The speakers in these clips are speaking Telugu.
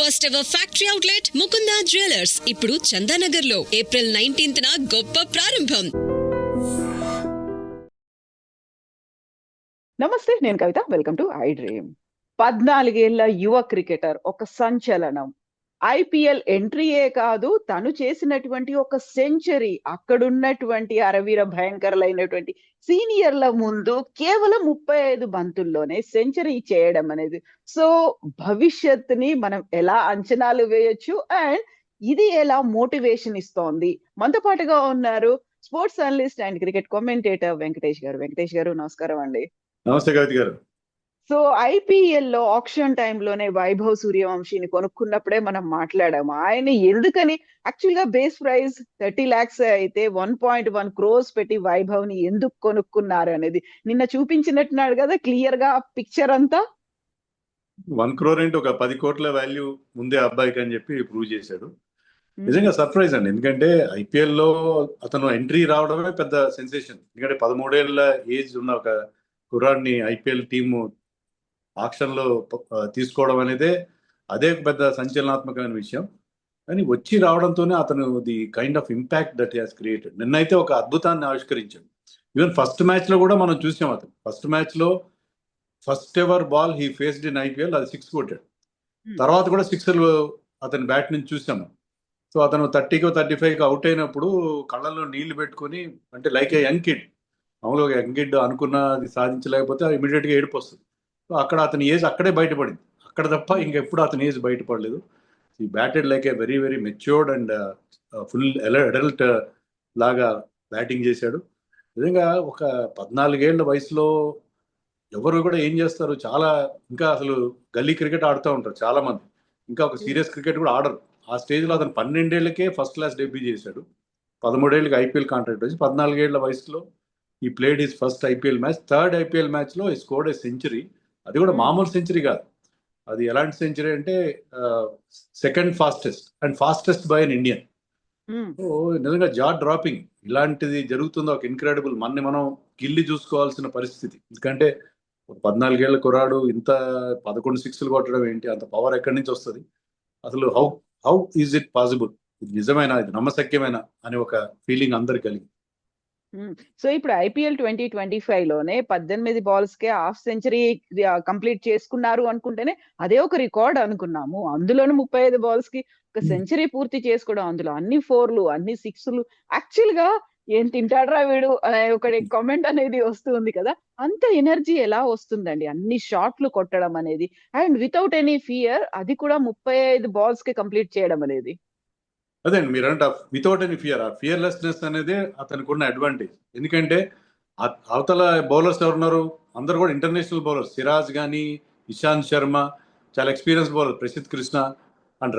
First ever factory outlet Mukunda jewellers ఇప్పుడు చందానగర్ లో ఏప్రిల్ 19th గొప్ప ప్రారంభం. నమస్తే, నేను Kavitha. Welcome to I dream. 14 ఏళ్ల యువ క్రికెటర్, ఒక సంచలనం. ఐపీఎల్ ఎంట్రీయే కాదు, తను చేసినటువంటి ఒక సెంచరీ, అక్కడున్నటువంటి అరవీర భయంకరులైనటువంటి సీనియర్ల ముందు కేవలం 35 బంతుల్లోనే సెంచరీ చేయడం అనేది, సో భవిష్యత్తుని మనం ఎలా అంచనాలు వేయొచ్చు అండ్ ఇది ఎలా మోటివేషన్ ఇస్తోంది? మనతో పాటుగా ఉన్నారు sports analyst and cricket commentator Venkatesh గారు. వెంకటేష్ గారు, నమస్కారం అండి. నమస్తే కవిత గారు. సో ఐపీఎల్ లో ఆక్షన్ టైంలోనే వైభవ్ సూర్యవంశీని కొనుక్కున్నప్పుడే మనం మాట్లాడాము. ఆయన ఎందుకని యాక్చువల్ గా బేస్ ప్రైస్ 30 lakhs అయితే 1.1 crores పెట్టి వైభవ్ ని ఎందుకు కొనుక్కున్నారు అనేది నిన్న చూపించినట్టున్నాడు కదా క్లియర్ గా పిక్చర్ అంతా. 1 crore అంటే ఒక 10 కోట్ల వాల్యూ ముందే అబ్బాయికి అని చెప్పి ప్రూవ్ చేశాడు. నిజంగా సర్ప్రైజ్ అండి, ఎందుకంటే ఐపీఎల్ లో అతను ఎంట్రీ రావడమే పెద్ద సెన్సేషన్. ఎందుకంటే 13 ఏళ్ల ఏజ్ ఉన్న ఒక కుర్రాడిని ఐపీఎల్ టీము ఆక్షన్ లో తీసుకోవడం అనేది అదే పెద్ద సంచలనాత్మకమైన విషయం. కానీ వచ్చి రావడంతోనే అతను the kind of impact that has created. నిన్నైతే ఒక అద్భుతాన్ని ఆవిష్కరించాడు. ఈవెన్ ఫస్ట్ మ్యాచ్ లో కూడా మనం చూసాం, అతను ఫస్ట్ మ్యాచ్ లో first ever ball he faced in IPL, అది 6 కొట్టాడు. తర్వాత కూడా 6లు అతని బ్యాట్ నుంచి చూసాము. సో అతను 30కో 35కో అవుట్ అయినప్పుడు కళ్ళల్లో నీళ్లు పెట్టుకొని, అంటే లైక్ ఏ యంగ్ కిడ్, మామూలుగా ఒక యంగ్ కిడ్ అనుకున్నది సాధించలేకపోతే ఇమీడియట్ గా ఏడుపు వస్తుంది. సో అక్కడ అతని ఏజ్ అక్కడే బయటపడింది, అక్కడ తప్ప ఇంకెప్పుడు అతని ఏజ్ బయటపడలేదు. ఈ batted like a very very matured and full adult లాగా బ్యాటింగ్ చేశాడు. నిజంగా ఒక 14 ఏళ్ల వయసులో ఎవరు కూడా ఏం చేస్తారు, చాలా ఇంకా అసలు గల్లీ క్రికెట్ ఆడుతూ ఉంటారు చాలా మంది, ఇంకా ఒక సీరియస్ క్రికెట్ కూడా ఆడరు. ఆ స్టేజ్లో అతను 12 ఏళ్లకే ఫస్ట్ క్లాస్ డెబ్యూ చేశాడు. 13 ఏళ్ళకి ఐపీఎల్ కాంట్రాక్ట్ వచ్చి 14 ఏళ్ల వయసులో ఈ played his first IPL match. Third IPL match లో స్కోర్డ్ ఏ సెంచరీ. అది కూడా మామూలు సెంచరీ కాదు. అది ఎలాంటి సెంచరీ అంటే second fastest and fastest by an Indian. So నిజంగా జా డ్రాపింగ్. ఇలాంటిది జరుగుతుందో ఒక ఇన్క్రెడిబుల్, మనం గిల్లి చూసుకోవాల్సిన పరిస్థితి. ఎందుకంటే 14 ఏళ్ల కుర్రాడు ఇంత 11 6లు కొట్టడం ఏంటి, అంత పవర్ ఎక్కడి నుంచి వస్తుంది అసలు? How is it possible? ఇది నిజమైన, ఇది నమ్మశక్యమైన అనే ఒక ఫీలింగ్ అందరికి కలిగి. సో ఇప్పుడు ఐపీఎల్ 2025 లోనే 18 balls కే హాఫ్ సెంచరీ కంప్లీట్ చేసుకున్నారు అనుకుంటేనే అదే ఒక రికార్డ్ అనుకున్నాము. అందులోనూ 35 balls కి ఒక సెంచరీ పూర్తి చేసుకోవడం, అందులో అన్ని 4లు అన్ని 6లు. యాక్చువల్ గా ఏం తింటాడ్రా వీడు అనే ఒక కామెంట్ అనేది వస్తుంది కదా. అంత ఎనర్జీ ఎలా వస్తుందండి అన్ని షాట్లు కొట్టడం అనేది, అండ్ వితౌట్ ఎనీ ఫియర్, అది కూడా 35 balls కి కంప్లీట్ చేయడం అనేది? అదే అండి, మీరు అంటే వితౌట్ ఎనీ ఫియర్, ఆ ఫియర్లెస్నెస్ అనేది అతనికి ఉన్న అడ్వాంటేజ్. ఎందుకంటే అవతల బౌలర్స్ ఎవరున్నారు, అందరు కూడా ఇంటర్నేషనల్ బౌలర్స్. సిరాజ్ కానీ, ఇషాంత్ శర్మ, చాలా experience bowler, Prasidh Krishna and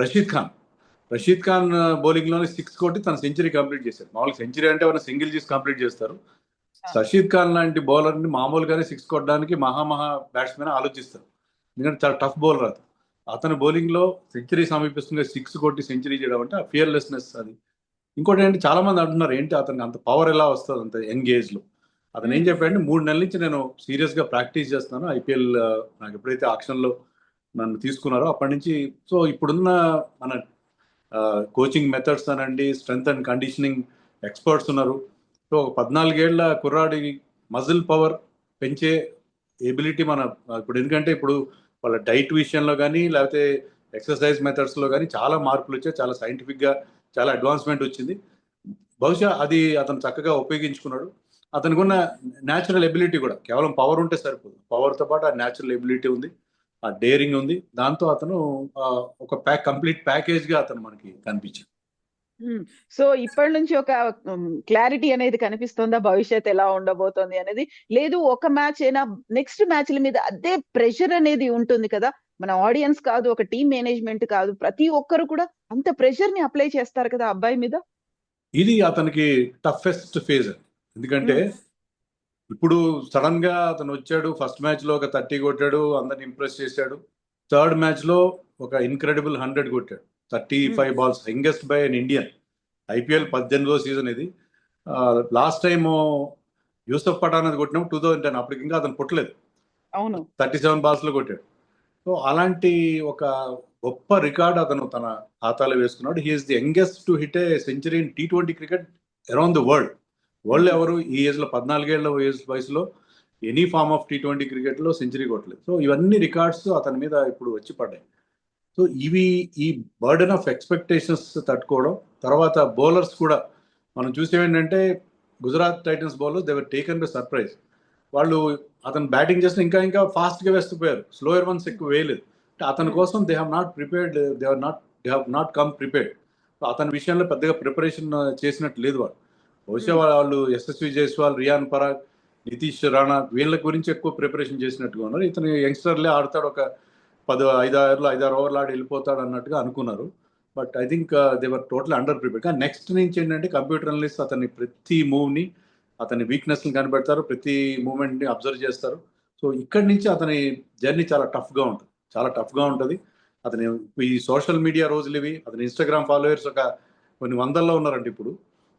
Rashid Khan బౌలింగ్లోనే 6 కొట్టి తన సెంచరీ కంప్లీట్ చేశారు. మామూలుగా సెంచరీ అంటే వాళ్ళని సింగిల్ చేసి కంప్లీట్ చేస్తారు. రషీద్ ఖాన్ లాంటి బౌలర్ని మామూలుగానే 6 కొట్టడానికి మహా బ్యాట్స్మెన్ ఆలోచిస్తారు, ఎందుకంటే చాలా టఫ్ బౌలర్ అది. అతని బౌలింగ్ లో సెంచరీ సమీపిస్తుంది, 6 కొట్టి సెంచరీ చేయడం అంటే ఆ ఫియర్లెస్నెస్. అది ఇంకోటి ఏంటి, చాలా మంది అంటున్నారు ఏంటి అతనికి అంత పవర్ ఎలా వస్తుంది అంత యంగ్ ఏజ్ లో. అతను ఏం చెప్పాడంటే 3 నెలల నుంచి నేను సీరియస్ గా ప్రాక్టీస్ చేస్తున్నాను. ఐపీఎల్ నాకు ఎప్పుడైతే ఆక్షన్ లో నన్ను తీసుకున్నారో అప్పటి నుంచి, సో ఇప్పుడున్న మన కోచింగ్ మెథడ్స్ అనండి, స్ట్రెంగ్త్ అండ్ కండిషనింగ్ ఎక్స్పర్ట్స్ ఉన్నారు. సో 14 ఏళ్ల కుర్రాడి మజిల్ పవర్ పెంచే ఎబిలిటీ మన ఇప్పుడు, ఎందుకంటే ఇప్పుడు వాళ్ళ డైట్ విషయంలో కానీ లేకపోతే ఎక్సర్సైజ్ మెథడ్స్లో కానీ చాలా మార్పులు వచ్చాయి, చాలా సైంటిఫిక్గా చాలా అడ్వాన్స్మెంట్ వచ్చింది. బహుశా అది అతను చక్కగా ఉపయోగించుకున్నాడు. అతనికి ఉన్న న్యాచురల్ ఎబిలిటీ కూడా, కేవలం పవర్ ఉంటే సరిపోదు, పవర్తో పాటు ఆ న్యాచురల్ ఎబిలిటీ ఉంది, ఆ డేరింగ్ ఉంది. దాంతో అతను ఒక కంప్లీట్ ప్యాకేజ్గా అతను మనకి కనిపించాడు. సో ఇప్పటి నుంచి ఒక క్లారిటీ అనేది కనిపిస్తుందా భవిష్యత్ ఎలా ఉండబోతోంది అనేది? లేదు ఒక మ్యాచ్ అయినా నెక్స్ట్ మ్యాచ్ల మీద అదే ప్రెషర్ అనేది ఉంటుంది కదా. మన ఆడియన్స్ కాదు, ఒక టీమ్ మేనేజ్మెంట్ కాదు, ప్రతి ఒక్కరు కూడా అంత ప్రెషర్ ని అప్లై చేస్తారు కదా అబ్బాయి మీద. ఇది అతనికి టఫెస్ట్ ఫేజ్, ఎందుకంటే ఇప్పుడు సడన్ గా అతను వచ్చాడు, ఫస్ట్ మ్యాచ్ లో ఒక 30 కొట్టాడు, అందరిని ఇంప్రెస్ చేశాడు. థర్డ్ మ్యాచ్ లో ఒక ఇన్క్రెడిబుల్ 100 కొట్టాడు. 35 balls, youngest by an Indian. IPL 18వ సీజన్ ఇది. లాస్ట్ టైం యూసఫ్ పఠాన్ అది కొట్టినప్పుడు 2010, అప్పటికి ఇంకా అతను పుట్టలేదు. అవును, 37 balls లో కొట్టాడు. సో అలాంటి ఒక గొప్ప రికార్డ్ అతను తన ఖాతాలో వేసుకున్నాడు. He's the youngest to hit a century in T20 cricket around the world ఎవరు ఈ ఏజ్లో 14 ఏళ్ల వయసులో ఎనీ ఫార్మ్ ఆఫ్ T20 క్రికెట్లో సెంచరీ కొట్టలేదు. సో ఇవన్నీ రికార్డ్స్ అతని మీద ఇప్పుడు వచ్చి పడ్డాయి. సో ఈ బర్డెన్ ఆఫ్ ఎక్స్పెక్టేషన్స్ తట్టుకోవడం, తర్వాత బౌలర్స్ కూడా మనం చూసేవేంటంటే Gujarat titans bowlers they were taken by surprise. వాళ్ళు అతను బ్యాటింగ్ చేస్తే ఇంకా ఫాస్ట్గా వేస్తుపోయారు, స్లోయర్ వన్స్ ఎక్కువ వేయలేదు. అతని కోసం they have not come prepared. అతని విషయంలో పెద్దగా ప్రిపరేషన్ చేసినట్టు లేదు వాళ్ళు. బహుశా వాళ్ళు యశస్వి జైస్వాల్, రియాన్ పరాగ్, నితీష్ రాణా వీళ్ళ గురించి ఎక్కువ ప్రిపరేషన్ చేసినట్టుగా ఉన్నారు. ఇతను యంగ్స్టర్లే ఆడతాడు, ఒక 5-6 ఓవర్లు ఆడి వెళ్ళిపోతాడు అన్నట్టుగా అనుకున్నారు. But I think they were total underprepared. కానీ నెక్స్ట్ నుంచి ఏంటంటే కంప్యూటర్ అనలిస్ట్ అతని ప్రతి మూవ్ని, అతని వీక్నెస్ని కనిపెడతారు, ప్రతి మూమెంట్ని అబ్జర్వ్ చేస్తారు. సో ఇక్కడి నుంచి అతని జర్నీ చాలా టఫ్గా ఉంటుంది. అతని ఈ సోషల్ మీడియా రోజులు ఇవి, అతని ఇన్స్టాగ్రామ్ ఫాలోవర్స్ కొన్ని వందల్లో ఉన్నారంట ఇప్పుడు.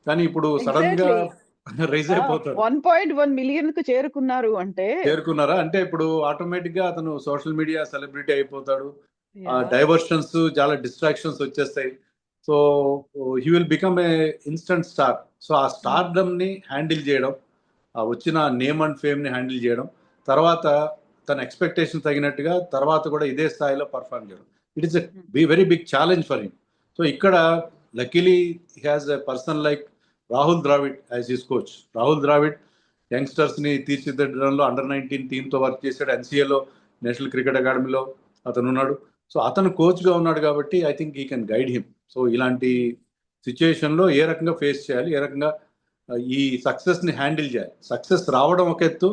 కానీ ఇప్పుడు సడన్ గా రైజ్ అయిపోతారు. 1.1 మిలియన్ కు చేరుకున్నారా అంటే ఇప్పుడు ఆటోమేటిక్ గా అతను సోషల్ మీడియా సెలబ్రిటీ అయిపోతాడు. డైవర్షన్స్, చాలా డిస్ట్రాక్షన్స్ వచ్చేస్తాయి. So he will become a instant star. So ఆ స్టార్డమ్ ని హ్యాండిల్ చేయడం, ఆ వచ్చిన నేమ్ అండ్ ఫేమ్ ని హ్యాండిల్ చేయడం, తర్వాత తన ఎక్స్పెక్టేషన్ తగినట్టుగా తర్వాత కూడా ఇదే స్థాయిలో పర్ఫార్మ్ చేయడం, it is a very big challenge for him. So ఇక్కడ luckily he has a person like Rahul Dravid as his coach. Rahul Dravid youngsters ని తీర్చిదిద్దడంలో అండర్-19 టీంతో వర్క్ చేశాడు. NCAలో, నేషనల్ క్రికెట్ అకాడమీలో అతను ఉన్నాడు. సో అతను కోచ్గా ఉన్నాడు కాబట్టి I think he can guide him. So ఇలాంటి సిచ్యుయేషన్లో ఏ రకంగా ఫేస్ చేయాలి, ఏ రకంగా ఈ సక్సెస్ని హ్యాండిల్ చేయాలి. సక్సెస్ రావడం ఒక ఎత్తు,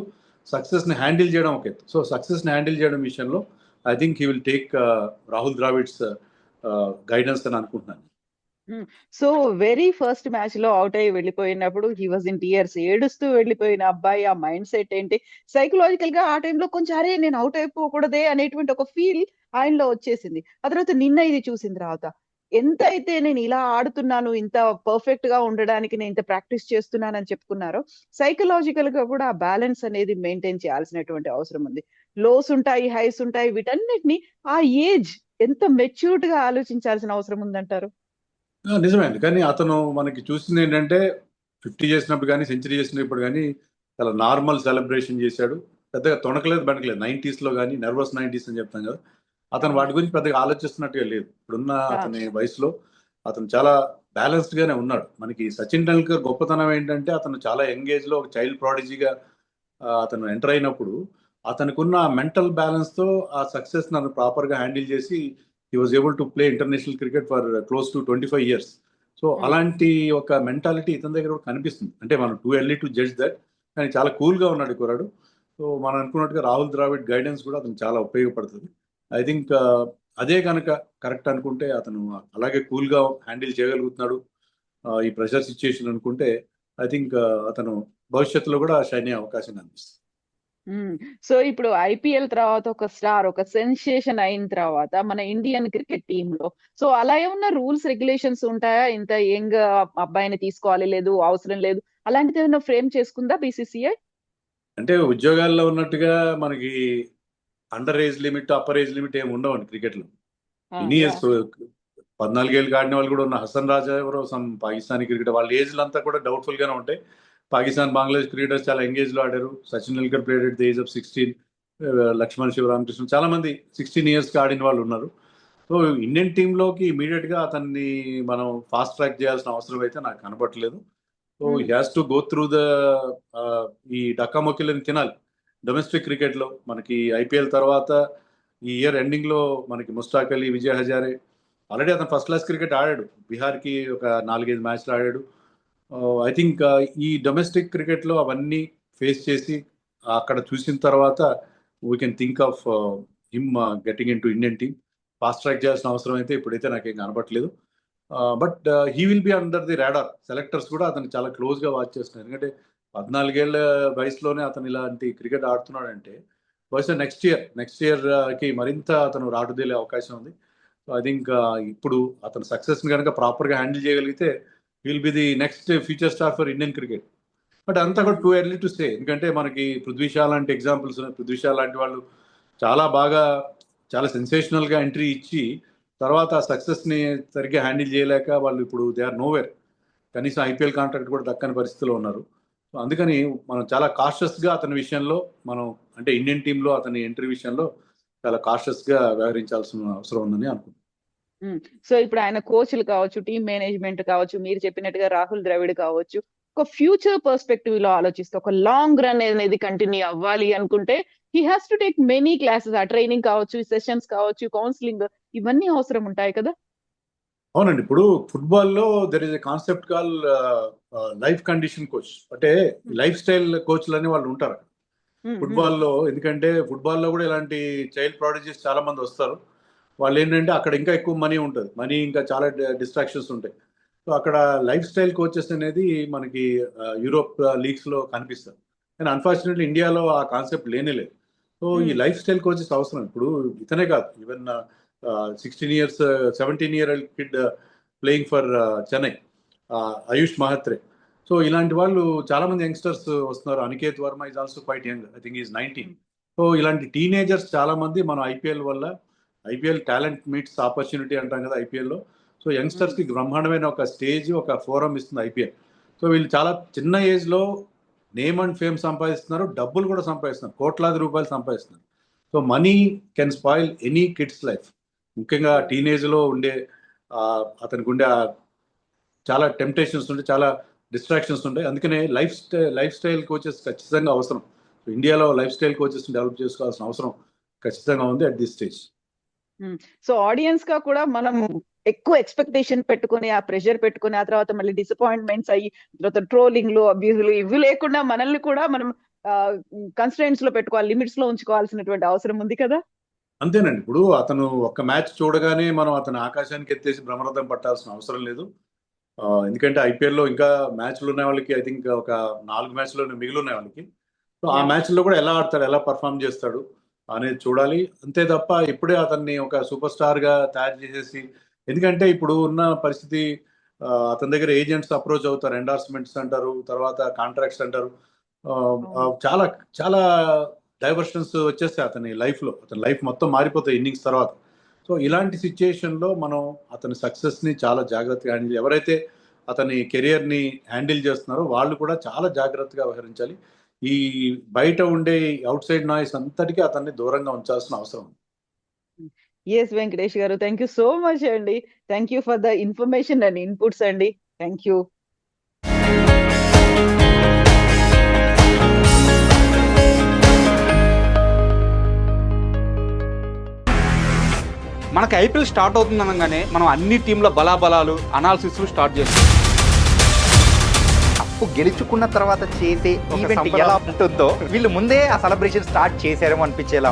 సక్సెస్ని హ్యాండిల్ చేయడం ఒక ఎత్తు. సో సక్సెస్ని హ్యాండిల్ చేయడం విషయంలో I think he will take Rahul Dravid's guidance అని అనుకుంటున్నాను. సో వెరీ ఫస్ట్ మ్యాచ్ లో అవుట్ అయ్యి వెళ్ళిపోయినప్పుడు హీ వాజ్ ఇన్ టీయర్స్, ఏడుస్తూ వెళ్ళిపోయిన అబ్బాయి ఆ మైండ్ సెట్ ఏంటి, సైకలాజికల్ గా ఆ టైంలో కొంచెం అరే నేను అవుట్ అయిపోకూడదే అనేటువంటి ఒక ఫీల్ ఆయనలో వచ్చేసింది. ఆ తర్వాత నిన్న ఇది చూసిన తర్వాత ఎంత అయితే నేను ఇలా ఆడుతున్నాను, ఇంత పర్ఫెక్ట్ గా ఉండడానికి నేను ఇంత ప్రాక్టీస్ చేస్తున్నానని చెప్పుకున్నారో, సైకలాజికల్ గా కూడా ఆ బ్యాలెన్స్ అనేది మెయింటైన్ చేయాల్సినటువంటి అవసరం ఉంది. లోస్ ఉంటాయి, హైస్ ఉంటాయి, వీటన్నిటిని ఆ ఏజ్ ఎంత మెచ్యూర్డ్ గా ఆలోచించాల్సిన అవసరం ఉందంటారు? నిజమే అండి. కానీ అతను మనకి చూసింది ఏంటంటే 50 చేసినప్పుడు కానీ, సెంచరీ చేసినప్పుడు కానీ చాలా నార్మల్ సెలబ్రేషన్ చేశాడు. పెద్దగా తొణకలేదు, బెనకలేదు. 90s కానీ, నర్వస్ 90s అని చెప్తాం కదా, అతను వాటి గురించి పెద్దగా ఆలోచిస్తున్నట్టుగా లేదు. ఇప్పుడున్న అతని వయసులో అతను చాలా బ్యాలెన్స్డ్ గానే ఉన్నాడు. మనకి సచిన్ టెండూల్కర్ గొప్పతనం ఏంటంటే అతను చాలా యంగ్ ఏజ్ లో ఒక చైల్డ్ ప్రాడిజీగా అతను ఎంటర్ అయినప్పుడు అతనికి ఉన్న మెంటల్ బ్యాలెన్స్ తో ఆ సక్సెస్ నన్ను ప్రాపర్ గా హ్యాండిల్ చేసి he was able to play international cricket for close to 25 years. So అలాంటి ఒక మెంటాలిటీ ఇతని దగ్గర కూడా కనిపిస్తుంది. అంటే మనం too early to judge that, కానీ చాలా కూల్గా ఉన్నాడు కుర్రాడు. సో మనం అనుకున్నట్టుగా రాహుల్ ద్రావిడ్ గైడెన్స్ కూడా అతను చాలా ఉపయోగపడుతుంది. ఐ థింక్ అదే కనుక కరెక్ట్ అనుకుంటే అతను అలాగే కూల్గా హ్యాండిల్ చేయగలుగుతున్నాడు ఈ ప్రెషర్ సిచ్యుయేషన్ అనుకుంటే ఐ థింక్ అతను భవిష్యత్తులో కూడా షైన్ అయ్యే అవకాశం కనిపిస్తుంది. సో ఇప్పుడు ఐపీఎల్ తర్వాత ఒక స్టార్, ఒక సెన్సేషన్ అయిన తర్వాత మన ఇండియన్ క్రికెట్ టీమ్ లో సో అలా ఏమన్నా రూల్స్ రెగ్యులేషన్స్ ఉంటాయా? ఇంత యంగ్ అబ్బాయిని తీసుకోవాలి, లేదు అవసరం లేదు, అలాంటిది ఏమైనా ఫ్రేమ్ చేసుకుందా BCCI? అంటే ఉద్యోగాల్లో ఉన్నట్టుగా మనకి under age limit, upper age limit ఏమి ఉండవండి క్రికెట్ లో. ఇన్ని 14 ఏళ్ళు ఆడిన వాళ్ళు కూడా ఉన్న. హసన్ రాజా ఎవరో సమ్ పాకిస్తానీ క్రికెట్, వాళ్ళ ఏజ్లు అంతా కూడా డౌట్ఫుల్ గానే ఉంటాయి. పాకిస్తాన్, బంగ్లాదేశ్ క్రికెటర్స్ చాలా ఎంగేజ్ లో ఆడారు. Sachin Tendulkar played at the age of 16, Laxman Sivaramakrishna, చాలా మంది 16 years ఆడిన వాళ్ళు ఉన్నారు. సో ఇండియన్ టీంలోకి ఇమీడియట్ గా అతన్ని మనం ఫాస్ట్ ట్రాక్ చేయాల్సిన అవసరం అయితే నాకు కనపట్లేదు. So he has to go through the ఈ డక్కామొక్కిలని తినాలి డొమెస్టిక్ క్రికెట్ లో. మనకి ఐపీఎల్ తర్వాత ఈ ఇయర్ ఎండింగ్ లో మనకి ముస్తాక్ అలీ, విజయ్ హజారే, ఆల్రెడీ అతను ఫస్ట్ క్లాస్ క్రికెట్ ఆడాడు. బీహార్కి ఒక 4-5 మ్యాచ్లు ఆడాడు. ఐ థింక్ ఈ డొమెస్టిక్ క్రికెట్లో అవన్నీ ఫేస్ చేసి అక్కడ చూసిన తర్వాత we can think of him getting in to Indian team. Fast track చేయాల్సిన అవసరం అయితే ఇప్పుడైతే నాకేం కనపట్లేదు. But he will be under the radar. Selectors కూడా అతను చాలా క్లోజ్గా వాచ్ చేస్తున్నారు. ఎందుకంటే 14 ఏళ్ల వయసులోనే అతను ఇలాంటి క్రికెట్ ఆడుతున్నాడంటే బహుశా నెక్స్ట్ ఇయర్కి మరింత అతను రాటుదేలే అవకాశం ఉంది. సో ఐ థింక్ ఇప్పుడు అతను సక్సెస్ని కనుక ప్రాపర్గా హ్యాండిల్ చేయగలిగితే will be the next future star for Indian cricket. But అంతా కూడా టూ ఎర్లీ టు సే. ఎందుకంటే మనకి పృథ్వీ షా లాంటి ఎగ్జాంపుల్స్ ఉన్నాయి. పృథ్వీ షా లాంటి వాళ్ళు చాలా బాగా చాలా సెన్సేషనల్ గా ఎంట్రీ ఇచ్చి తర్వాత ఆ సక్సెస్ ని సరిగ్గా హ్యాండిల్ చేయలేక వాళ్ళు ఇప్పుడు దే ఆర్ నోవేర్, కనీసం ఐపీఎల్ కాంట్రాక్ట్ కూడా దక్కని పరిస్థితిలో ఉన్నారు. సో అందుకని మనం చాలా కాషియస్ గా అతని విషయంలో మనం అంటే ఇండియన్ టీంలో అతని ఎంట్రీ విషయంలో చాలా కాషియస్ గా వ్యవహరించాల్సిన అవసరం ఉందని అనుకుంటున్నాను. సో ఇప్పుడు ఆయన కోచ్లు కావచ్చు, టీమ్ మేనేజ్మెంట్ కావచ్చు, మీరు చెప్పినట్టుగా రాహుల్ ద్రవిడ్ కావచ్చు, ఒక ఫ్యూచర్ పర్స్పెక్టివ్ లో ఆలోచిస్తే ఒక లాంగ్ రన్ అనేది కంటిన్యూ అవ్వాలి అనుకుంటే he has to take many classes, ఆ ట్రైనింగ్ కావచ్చు, సెషన్స్ కావచ్చు, కౌన్సిలింగ్, ఇవన్నీ అవసరం ఉంటాయి కదా. అవునండి, ఇప్పుడు ఫుట్బాల్లో there is a concept call life condition coach, అంటే లైఫ్ స్టైల్ కోచ్లు అని వాళ్ళు ఉంటారు ఫుట్బాల్లో. ఎందుకంటే ఫుట్బాల్లో కూడా ఇలాంటి చైల్డ్ ప్రాడిజీస్ చాలా మంది వస్తారు. వాళ్ళు ఏంటంటే అక్కడ ఇంకా ఎక్కువ మనీ ఉంటుంది, మనీ ఇంకా చాలా డిస్ట్రాక్షన్స్ ఉంటాయి. సో అక్కడ లైఫ్ స్టైల్ కోచెస్ అనేది మనకి యూరోప్ లీగ్స్ లో కనిపిస్తారు, కానీ అన్ఫార్చునేట్లీ ఇండియాలో ఆ కాన్సెప్ట్ లేనేలేదు. సో ఈ లైఫ్ స్టైల్ కోచెస్ అవసరం. ఇప్పుడు ఇతనే కాదు, even 16 years 17-year-old kid playing for Chennai, Ayush Mhatre. So ఇలాంటి వాళ్ళు చాలా మంది యంగ్స్టర్స్ వస్తున్నారు. Aniket Varma is also quite young, I think is 19. So ఇలాంటి టీనేజర్స్ చాలా మంది మనం ఐపీఎల్ వల్ల, ఐపీఎల్ టాలెంట్ మీట్స్ ఆపర్చునిటీ అంటాం కదా ఐపీఎల్లో. సో యంగ్స్టర్స్ కి బ్రహ్మాండమైన ఒక స్టేజ్, ఒక ఫోరం ఇస్తుంది ఐపీఎల్. సో వీళ్ళు చాలా చిన్న ఏజ్ లో నేమ్ అండ్ ఫేమ్ సంపాదిస్తున్నారు, డబ్బులు కూడా సంపాదిస్తున్నారు, కోట్లాది రూపాయలు సంపాదిస్తున్నారు. So money can spoil any kids life. ముఖ్యంగా టీనేజ్ లో ఉండే అతనికి ఉండే చాలా టెంప్టేషన్స్ ఉంటాయి, చాలా డిస్ట్రాక్షన్స్ ఉంటాయి. అందుకనే లైఫ్ స్టైల్ కోచెస్ ఖచ్చితంగా అవసరం. ఇండియాలో లైఫ్ స్టైల్ కోచెస్ డెవలప్ చేసుకోవాల్సిన అవసరం ఖచ్చితంగా ఉంది at this stage. So audience గా కూడా మనం ఎక్కువ ఎక్స్పెక్టేషన్ పెట్టుకుని, ఆ ప్రెషర్ పెట్టుకుని, ఆ తర్వాత మళ్ళీ డిసప్పాయింట్మెంట్స్ అయ్యి, తర్వాత ట్రోలింగ్లు, అబ్యూజులు ఇవి లేకుండా మనల్ని కూడా మనం కన్స్ట్రెంట్స్ లో పెట్టుకోవాలి, లిమిట్స్ లో ఉంచుకోవాల్సినటువంటి అవసరం ఉంది కదా. అంతేనండి, ఇప్పుడు అతను ఒక్క మ్యాచ్ చూడగానే మనం అతను ఆకాశానికి ఎత్తేసి బ్రహ్మరథం పట్టాల్సిన అవసరం లేదు. ఎందుకంటే ఐపీఎల్లో ఇంకా మ్యాచ్లు ఉన్న వాళ్ళకి ఐ థింక్ ఒక 4 మ్యాచ్లు మిగిలి ఉన్నాయి వాళ్ళకి. సో ఆ మ్యాచ్లో కూడా ఎలా ఆడతాడు, ఎలా పర్ఫామ్ చేస్తాడు అనేది చూడాలి. అంతే తప్ప ఇప్పుడే అతన్ని ఒక సూపర్ స్టార్ గా తయారు చేసేసి, ఎందుకంటే ఇప్పుడు ఉన్న పరిస్థితి అతని దగ్గర ఏజెంట్స్ అప్రోచ్ అవుతారు, ఎండార్స్మెంట్స్ అంటారు, తర్వాత కాంట్రాక్ట్స్ అంటారు, చాలా చాలా డైవర్షన్స్ వచ్చేస్తాయి అతని లైఫ్లో. అతని లైఫ్ మొత్తం మారిపోతాయి ఇన్నింగ్స్ తర్వాత. సో ఇలాంటి సిచ్యుయేషన్లో మనం అతని సక్సెస్ని చాలా జాగ్రత్తగా హ్యాండిల్, ఎవరైతే అతని కెరియర్ని హ్యాండిల్ చేస్తున్నారో వాళ్ళు కూడా చాలా జాగ్రత్తగా వ్యవహరించాలి. ఈ బయట ఉండే అవుట్ సైడ్ నాయిస్ అంతటికీ అతన్ని దూరంగా ఉంచాల్సిన అవసరం ఉంది. S Venkatesh garu, thank you so much అండి. Thank you for the information and inputs అండి. Thank you. మనకి ఐపీఎల్ స్టార్ట్ అవుతుంది అనగానే మనం అన్ని టీంల బలాబలాలు అనాలిసిస్లు స్టార్ట్ చేస్తాం. కప్పు గెలుచుకున్న తర్వాత చేసే ఈవెంట్ ఎలా ఉంటుందో వీళ్ళు ముందే ఆ సెలబ్రేషన్ స్టార్ట్ చేశారేమో అనిపించేలా